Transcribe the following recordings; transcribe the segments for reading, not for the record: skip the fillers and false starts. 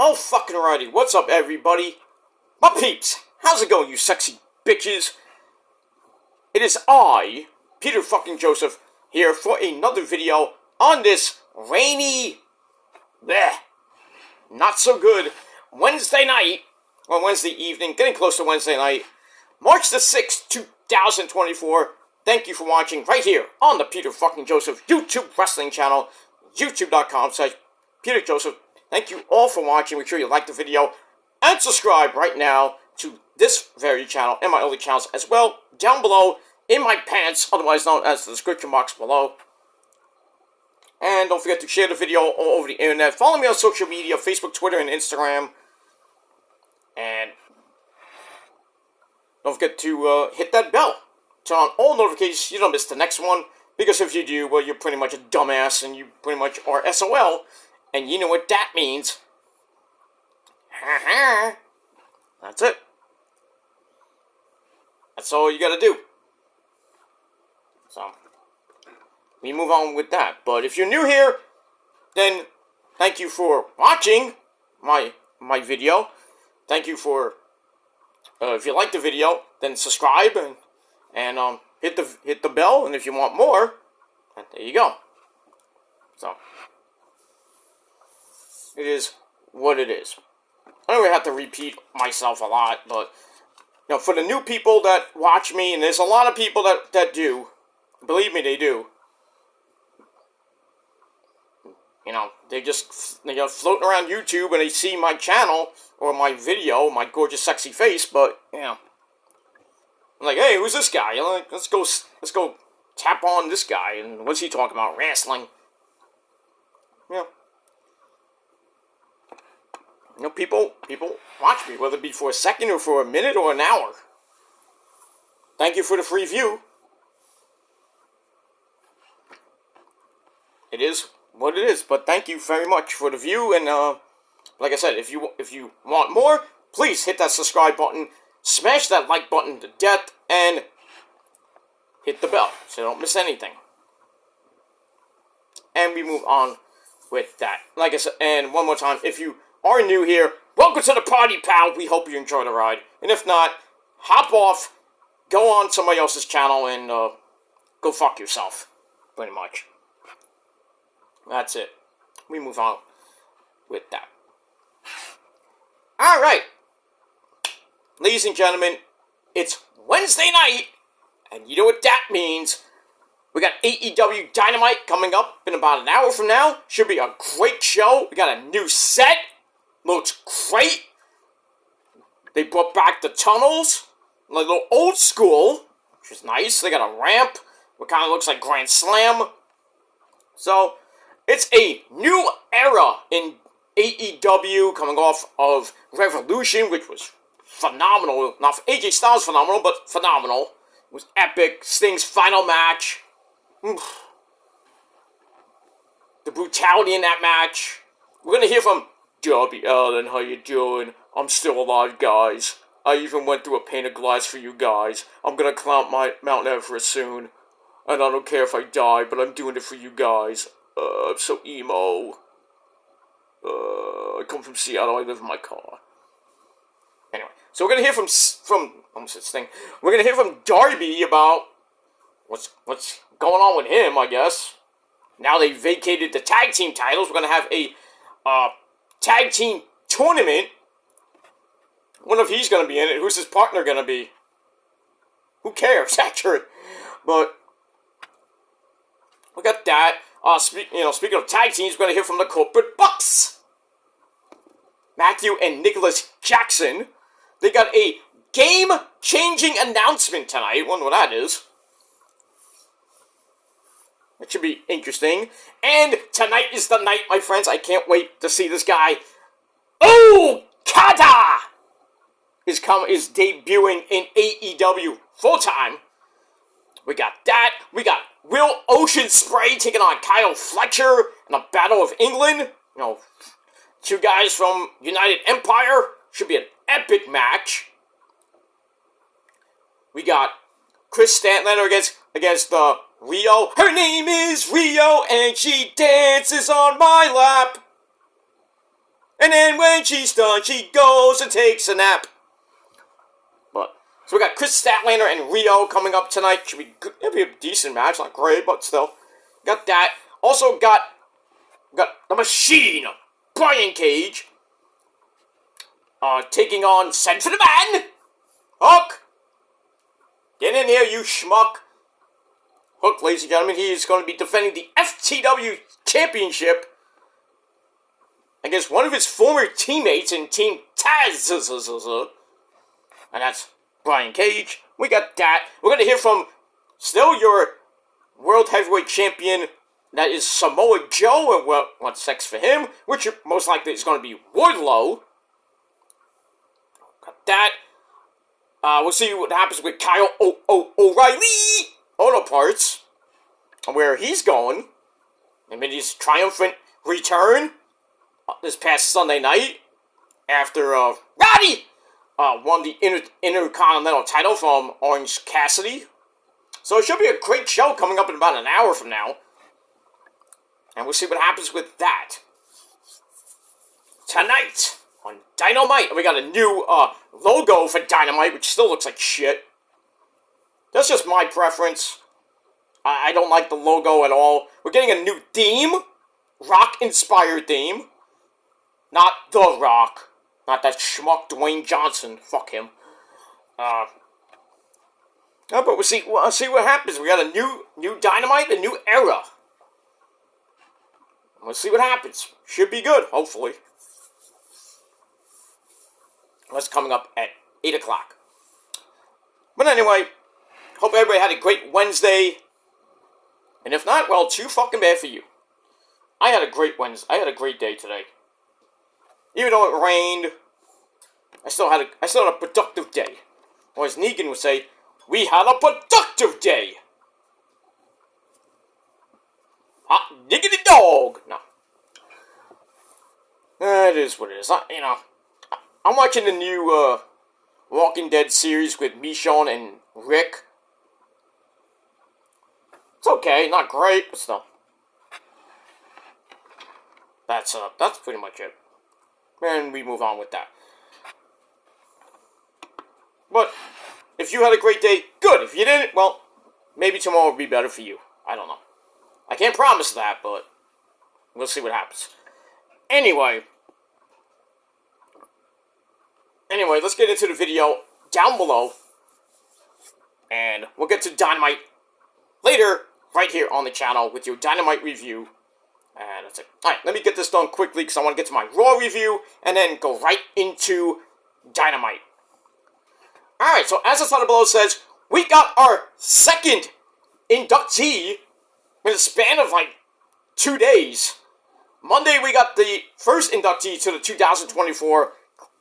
Oh, fucking righty. What's up, everybody? My peeps, how's it going, you sexy bitches? It is I, Peter fucking Joseph, here for another video on this rainy, not so good Wednesday night, or Wednesday evening, getting close to Wednesday night, March the 6th, 2024. Thank you for watching right here on the Peter fucking Joseph YouTube wrestling channel, youtube.com/Peter Joseph. Thank you all for watching. Make sure you like the video and subscribe right now to this very channel and my other channels as well, down below in my pants, otherwise known as the description box below. And don't forget to share the video all over the internet. Follow me on social media, Facebook, Twitter, and Instagram. And don't forget to hit that bell. Turn on all notifications so you don't miss the next one. Because if you do, well, you're pretty much a dumbass and you pretty much are SOL. And you know what that means. That's it. That's all you gotta do. So, we move on with that. But if you're new here, then thank you for watching my video. Thank you for, if you like the video, then subscribe and hit the bell. And if you want more, there you go. So, it is what it is. I don't really have to repeat myself a lot, but you know, for the new people that watch me, and there's a lot of people that do, believe me, they do. You know, they floating around YouTube and they see my channel or my video, my gorgeous sexy face, but you know, I'm like, hey, who's this guy? I'm like, let's go tap on this guy, and what's he talking about? Wrestling. Yeah. You know, people watch me, whether it be for a second or for a minute or an hour. Thank you for the free view. It is what it is, but thank you very much for the view. And like I said, if you want more, please hit that subscribe button, smash that like button to death, and hit the bell so you don't miss anything. And we move on with that. Like I said, and one more time, if you are new here, welcome to the party, pal. We hope you enjoy the ride. And if not, hop off, go on somebody else's channel, and go fuck yourself. Pretty much. That's it. We move on with that. Alright. Ladies and gentlemen, it's Wednesday night, and you know what that means. We got AEW Dynamite coming up in about an hour from now. Should be a great show. We got a new set. Looks great. They brought back the tunnels, a little old school, which is nice. They got a ramp, what kind of looks like Grand Slam. So, it's a new era in AEW, coming off of Revolution, which was phenomenal. Not for AJ Styles phenomenal, but phenomenal. It was epic. Sting's final match. Oof. The brutality in that match. We're gonna hear from Darby Allin, how you doing? I'm still alive, guys. I even went through a pane of glass for you guys. I'm gonna climb my Mount Everest soon. And I don't care if I die, but I'm doing it for you guys. I'm so emo. I come from Seattle, I live in my car. Anyway, so we're gonna hear from almost this thing. We're gonna hear from Darby about what's going on with him, I guess. Now they vacated the tag team titles. We're gonna have a tag team tournament. Wonder if he's gonna be in it. Who's his partner gonna be? Who cares, actually? But we got that. Speaking of tag teams, we're gonna hear from the Corporate Bucks. Matthew and Nicholas Jackson. They got a game-changing announcement tonight. Wonder what that is. That should be interesting. And tonight is the night, my friends. I can't wait to see this guy. Okada is debuting in AEW full-time. We got that. We got Will Ocean Spray taking on Kyle Fletcher in a Battle of England. You know, two guys from United Empire. Should be an epic match. We got Chris Statlander against Rio. Her name is Rio, and she dances on my lap. And then when she's done, she goes and takes a nap. But so we got Chris Statlander and Rio coming up tonight. Should be good. It'll be a decent match, not great, but still. Got that. Also got the Machine, Brian Cage, taking on Send for the Man, Hook. Get in here, you schmuck. Hook, ladies and gentlemen, he is going to be defending the FTW Championship against one of his former teammates in Team Taz. And that's Brian Cage. We got that. We're going to hear from still your World Heavyweight Champion, that is Samoa Joe, and what's next for him, which most likely is going to be Wardlow. Got that. We'll see what happens with Kyle O'Reilly Auto Parts, and where he's going. And his triumphant return this past Sunday night after Roddy won the Intercontinental title from Orange Cassidy. So it should be a great show coming up in about an hour from now. And we'll see what happens with that. Tonight on Dynamite, we got a new logo for Dynamite, which still looks like shit. That's just my preference. I don't like the logo at all. We're getting a new theme. Rock-inspired theme. Not The Rock. Not that schmuck Dwayne Johnson. Fuck him. But we'll see what happens. We got a new Dynamite, a new era. Let's see what happens. Should be good, hopefully. That's coming up at 8 o'clock. But anyway, hope everybody had a great Wednesday. And if not, well, too fucking bad for you. I had a great Wednesday. I had a great day today. Even though it rained, I still had a productive day. Or as Negan would say, we had a productive day. Hot diggity dog. No. It is what it is. I'm watching the new Walking Dead series with Michonne and Rick. It's okay, not great, but still. That's pretty much it. And we move on with that. But if you had a great day, good. If you didn't, well, maybe tomorrow will be better for you. I don't know. I can't promise that, but we'll see what happens. Anyway, let's get into the video down below. And we'll get to Dynamite later, right here on the channel, with your Dynamite review. And that's it. Alright, let me get this done quickly, because I want to get to my Raw review, and then go right into Dynamite. Alright, so as the title below says, we got our second inductee in a span of like 2 days. Monday, we got the first inductee to the 2024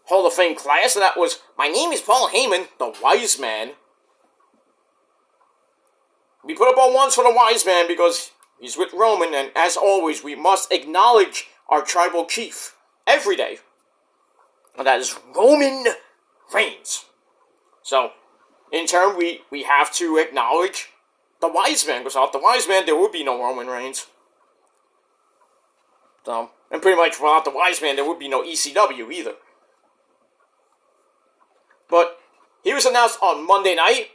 Hall of Fame class, and that was, my name is Paul Heyman, the Wise Man. We put up all ones for the Wise Man because he's with Roman, and as always, we must acknowledge our tribal chief every day. And that is Roman Reigns. So, in turn, we have to acknowledge the Wise Man, because without the Wise Man, there would be no Roman Reigns. So, and pretty much without the Wise Man, there would be no ECW either. But he was announced on Monday night.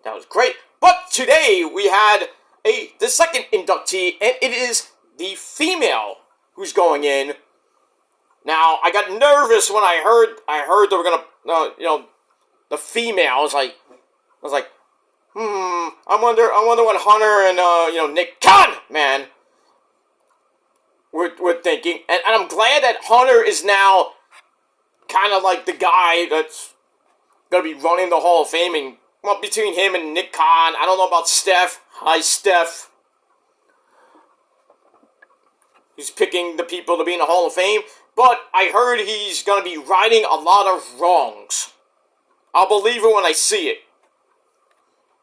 That was great. But today we had the second inductee, and it is the female who's going in. Now, I got nervous when I heard they were gonna, the female. I was like, I wonder what Hunter and Nick Khan, man, we're thinking. And I'm glad that Hunter is now kind of like the guy that's gonna be running the Hall of Fame. And well, between him and Nick Khan, I don't know about Steph. Hi, Steph. He's picking the people to be in the Hall of Fame, but I heard he's gonna be righting a lot of wrongs. I'll believe it when I see it.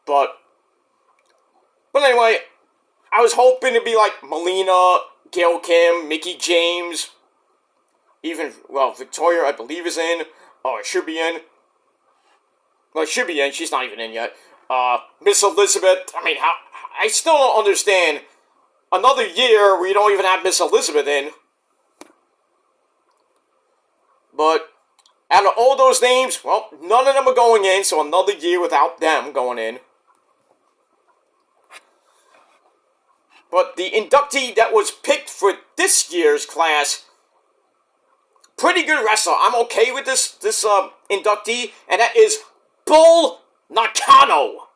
But anyway, I was hoping to be like Melina, Gail Kim, Mickie James, even, well, Victoria, I believe, is in, or should be in. Well, should be in, she's not even in yet. Miss Elizabeth, I mean, I still don't understand. Another year where you don't even have Miss Elizabeth in. But out of all those names, well, none of them are going in, so another year without them going in. But the inductee that was picked for this year's class, pretty good wrestler. I'm okay with this inductee, and that is Bull Nakano,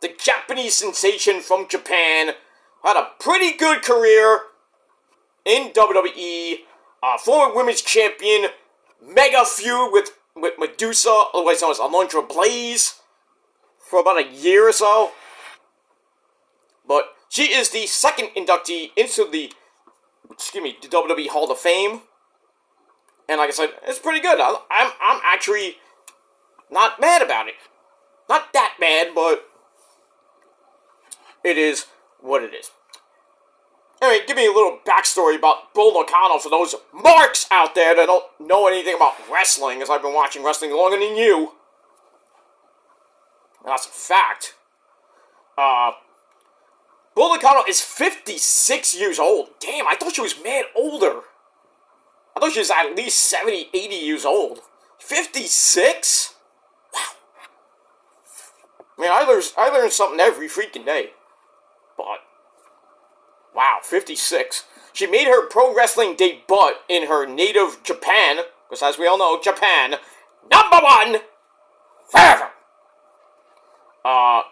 the Japanese sensation from Japan. Had a pretty good career in WWE. Former women's champion, mega feud with Medusa, otherwise known as Alundra Blaze, for about a year or so. But she is the second inductee into the WWE Hall of Fame. And like I said, it's pretty good. I'm actually not mad about it. Not that bad, but it is what it is. Anyway, give me a little backstory about Bull Nakano for those marks out there that don't know anything about wrestling, as I've been watching wrestling longer than you. And that's a fact. Bull Nakano is 56 years old. Damn, I thought she was mad older. I thought she was at least 70, 80 years old. 56? Wow. I mean, I learn something every freaking day. But, wow, 56. She made her pro wrestling debut in her native Japan, because as we all know, Japan, #1 forever.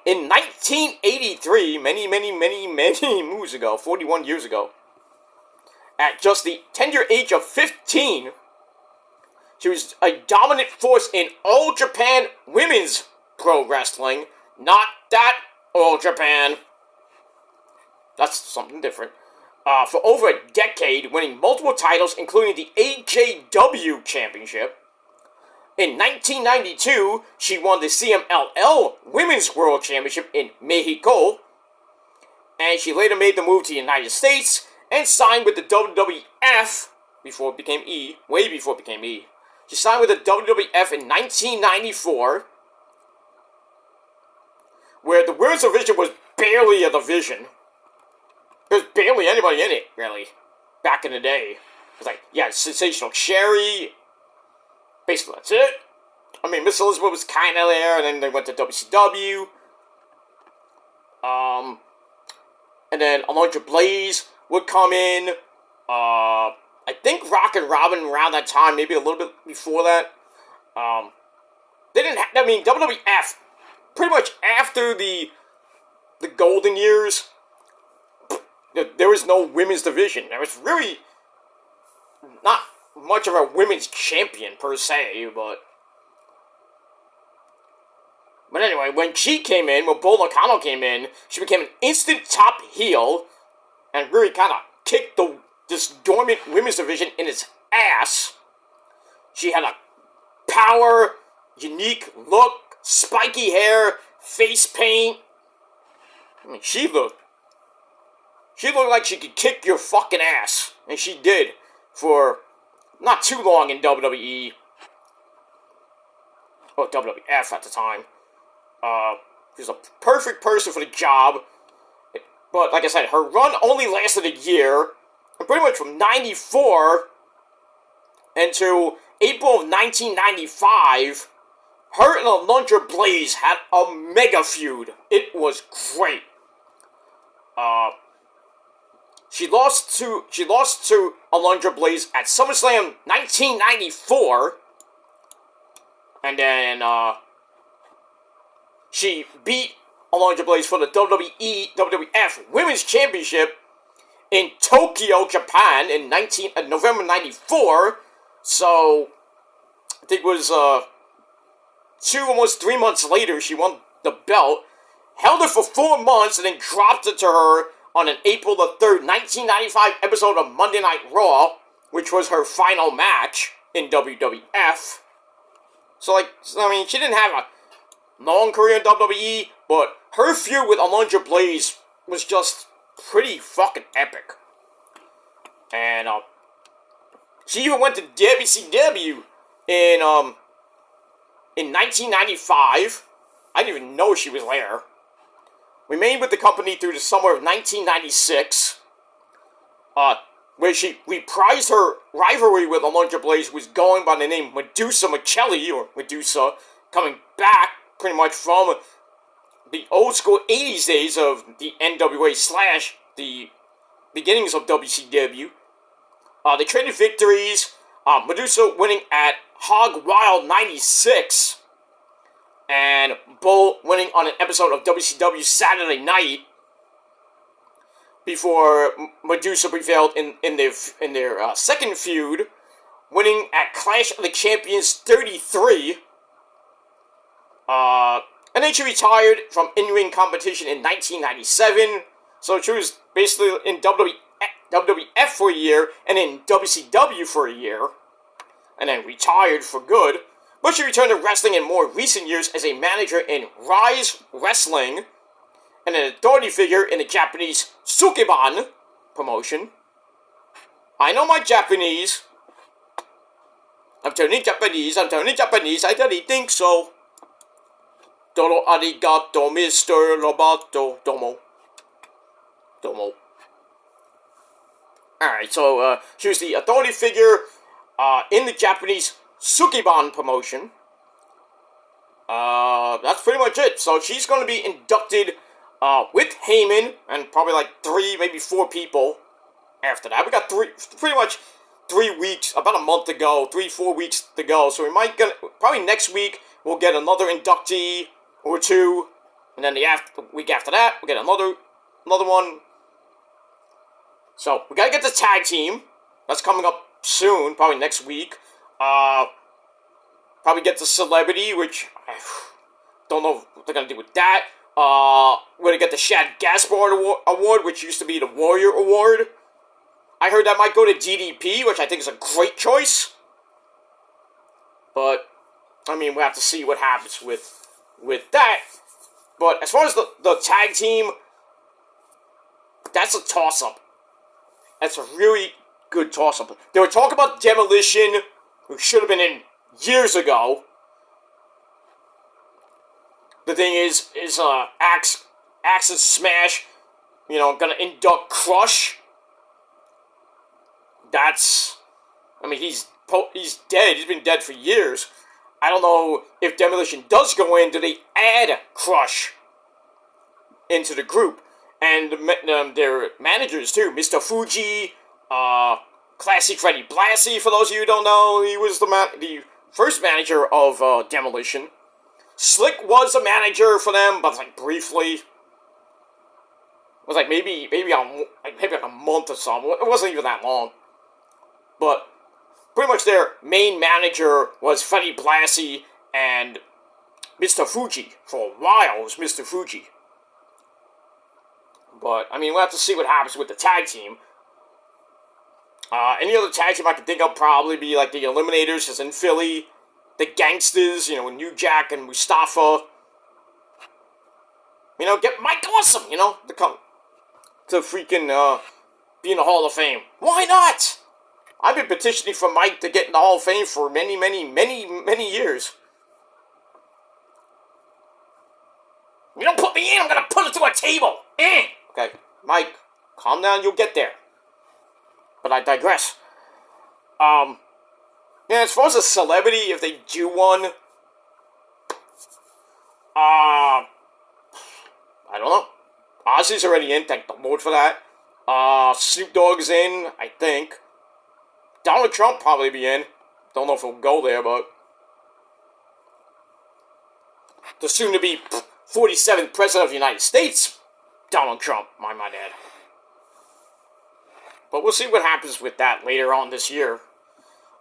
In 1983, many moons ago, 41 years ago, at just the tender age of 15, she was a dominant force in All Japan Women's Pro Wrestling. Not that All Japan. That's something different. For over a decade, winning multiple titles, including the AJW Championship. In 1992, she won the CMLL Women's World Championship in Mexico. And she later made the move to the United States and signed with the WWF before it became E, way before it became E. She signed with the WWF in 1994, where the women's division was barely a division. There was barely anybody in it, really, back in the day. It was like, yeah, Sensational Sherry. Basically, that's it. I mean, Miss Elizabeth was kind of there, and then they went to WCW. And then Alundra Blaze would come in. I think Rock and Robin around that time, maybe a little bit before that. They didn't have, I mean, WWF, pretty much after the golden years, there was no women's division. There was really not much of a women's champion, per se, but anyway, when she came in, when Bull Nakano came in, she became an instant top heel, and really kind of kicked this dormant women's division in its ass. She had a power, unique look, spiky hair, face paint. I mean, she looked like she could kick your fucking ass, and she did for not too long in WWE, or WWF at the time. She was a perfect person for the job, but like I said, her run only lasted a year, and pretty much from 94 until April of 1995, her and Alundra Blaze had a mega feud. It was great. She lost to Alundra Blaze at SummerSlam 1994, and then she beat Alundra Blaze for the WWF Women's Championship in Tokyo, Japan, in November '94. So I think it was almost 3 months later, she won the belt, held it for 4 months, and then dropped it to her on an April the 3rd, 1995 episode of Monday Night Raw, which was her final match in WWF. So, I mean, she didn't have a long career in WWE, but her feud with Alundra Blaze was just pretty fucking epic. And, she even went to WCW in 1995. I didn't even know she was there. Remained with the company through the summer of 1996. where she reprised her rivalry with Alundra Blaze, who was going by the name Medusa Michelli, or Medusa, coming back pretty much from the old school 80s days of the NWA / the beginnings of WCW. They traded victories, Medusa winning at Hog Wild 96, and Bull winning on an episode of WCW Saturday Night, before Medusa prevailed in their second feud, winning at Clash of the Champions 33. And then she retired from in-ring competition in 1997. So she was basically in WWF for a year and in WCW for a year, and then retired for good. But she returned to wrestling in more recent years as a manager in Rise Wrestling, and an authority figure in the Japanese Sukeban promotion. I know my Japanese. I'm turning Japanese, I really think so. Domo arigato, Mr. Roboto. Domo. Alright, so she was the authority figure in the Japanese Sukeban promotion. That's pretty much it. So she's going to be inducted with Heyman and probably like 3, maybe 4 people after that. We got pretty much 3 weeks, about a month to go, 3-4 weeks to go. So we might get, probably next week, we'll get another inductee or 2. And then the week after that, we'll get another one. So we gotta get the tag team. That's coming up soon, probably next week. Probably get the celebrity, which I don't know what they're gonna do with that. We're gonna get the Shad Gaspard Award, which used to be the Warrior Award. I heard that might go to DDP, which I think is a great choice. But, I mean, we'll have to see what happens with that. But as far as the tag team, that's a toss-up. That's a really good toss-up. They were talking about Demolition, who should have been in years ago. The thing is Axe and Smash, gonna induct Crush. He's dead. He's been dead for years. I don't know if Demolition does go in. Do they add Crush into the group? And their managers too, Mr. Fuji, Classy Freddy Blassie. For those of you who don't know, he was the first manager of Demolition. Slick was a manager for them, but like briefly. It was like maybe like a month or something. It wasn't even that long. But pretty much their main manager was Freddy Blassie and Mr. Fuji. For a while, it was Mr. Fuji. But, we'll have to see what happens with the tag team. Any other tag team I can think of probably be like the Eliminators, as in Philly. The Gangsters, New Jack and Mustafa. Get Mike Awesome, to come to freaking be in the Hall of Fame. Why not? I've been petitioning for Mike to get in the Hall of Fame for many, many, many, many years. You don't put me in, I'm gonna put it to a table. Okay, Mike, calm down, you'll get there. But I digress. As far as a celebrity, if they do one, I don't know. Ozzy's already in, thank the Lord for that. Snoop Dogg's in, I think. Donald Trump probably be in. Don't know if he'll go there, but the soon-to-be 47th President of the United States, Donald Trump, my dad. But we'll see what happens with that later on this year.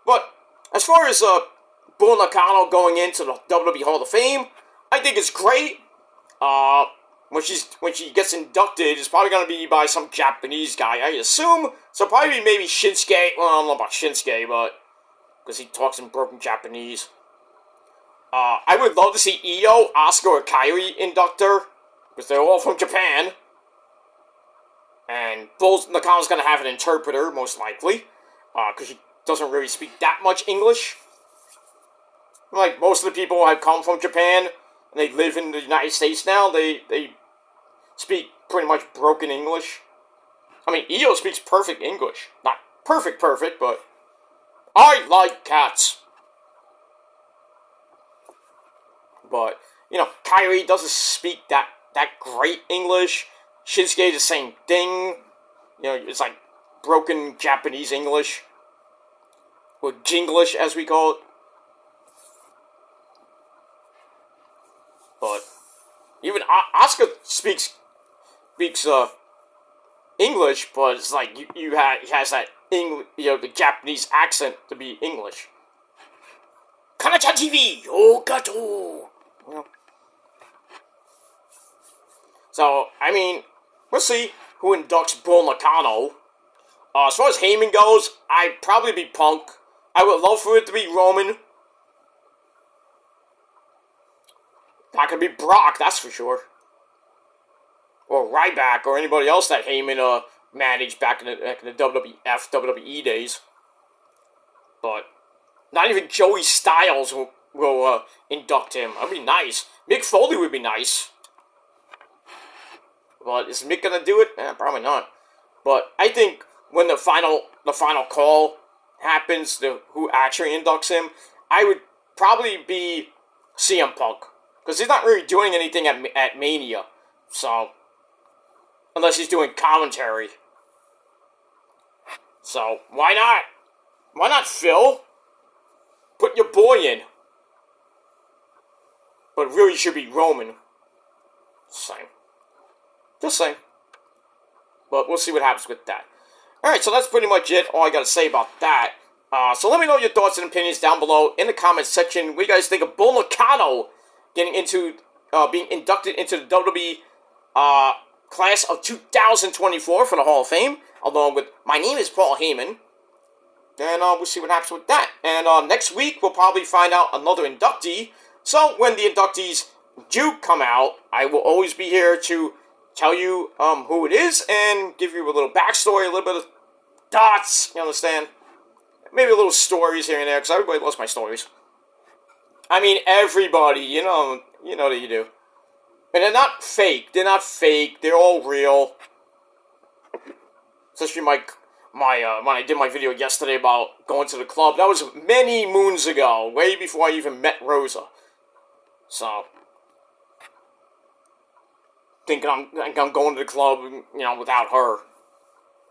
But as far as Bull Nakano going into the WWE Hall of Fame, I think it's great. When she gets inducted, it's probably going to be by some Japanese guy, I assume. So probably maybe Shinsuke. Well, I don't know about Shinsuke, but because he talks in broken Japanese. I would love to see Io, Asuka, or Kairi induct her, because they're all from Japan. And Bull Nakano's going to have an interpreter, most likely, because she doesn't really speak that much English. Like, most of the people have come from Japan, and they live in the United States now. They speak pretty much broken English. I mean, Io speaks perfect English. Not perfect, but I like cats. But, you know, Kyrie doesn't speak that great English. Shinsuke, the same thing. You know, it's like broken Japanese English. Or Jinglish, as we call it. But even Asuka speaks English, but it's like he has that the Japanese accent to be English. Kanachan TV, Yogato. So I mean, we'll see who inducts Bull Nakano. As far as Heyman goes, I'd probably be Punk. I would love for it to be Roman. That could be Brock, that's for sure. Or Ryback, or anybody else that Heyman managed back in the WWE days. But not even Joey Styles will induct him. That'd be nice. Mick Foley would be nice. But is Mick gonna do it? Probably not. But I think when the final call happens, who actually inducts him, I would probably be CM Punk. Because he's not really doing anything at Mania. So, unless he's doing commentary. So, why not? Why not Phil? Put your boy in. But really should be Roman. Same. Just saying. But we'll see what happens with that. Alright, so that's pretty much it. All I gotta say about that. So let me know your thoughts and opinions down below in the comments section. What do you guys think of Bull Nakano getting into, being inducted into the WWE class of 2024 for the Hall of Fame, along with My Name is Paul Heyman. And we'll see what happens with that. And next week, we'll probably find out another inductee. So when the inductees do come out, I will always be here to tell you who it is and give you a little backstory, a little bit of thoughts, you understand? Maybe a little stories here and there, because everybody loves my stories. I mean, everybody, you know that you do. And they're not fake. They're all real. Especially when I did my video yesterday about going to the club. That was many moons ago, way before I even met Rosa. So, thinking I'm going to the club, without her.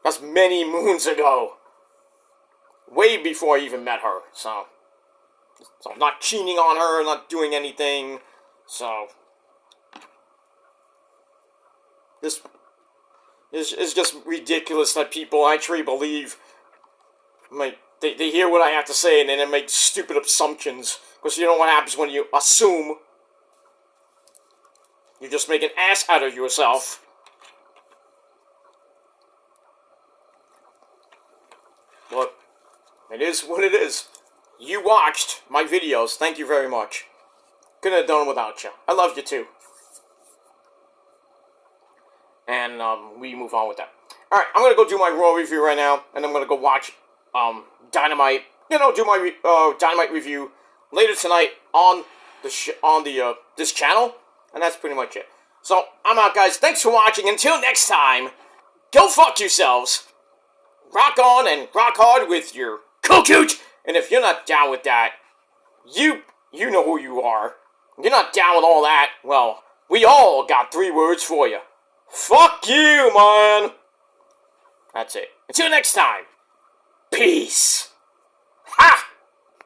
That's many moons ago. Way before I even met her, so I'm not cheating on her, not doing anything, so this is just ridiculous that people actually believe, they hear what I have to say and then they make stupid assumptions, because you know what happens when you assume. You just make an ass out of yourself. But it is what it is. You watched my videos. Thank you very much. Couldn't have done it without you. I love you too. And we move on with that. Alright, I'm going to go do my Raw review right now. And I'm going to go watch Dynamite. Do my Dynamite review later tonight on this channel. And that's pretty much it. So, I'm out, guys. Thanks for watching. Until next time, go fuck yourselves. Rock on and rock hard with your cooch. And if you're not down with that, you know who you are. You're not down with all that, well, we all got 3 words for you. Fuck you, man. That's it. Until next time, peace.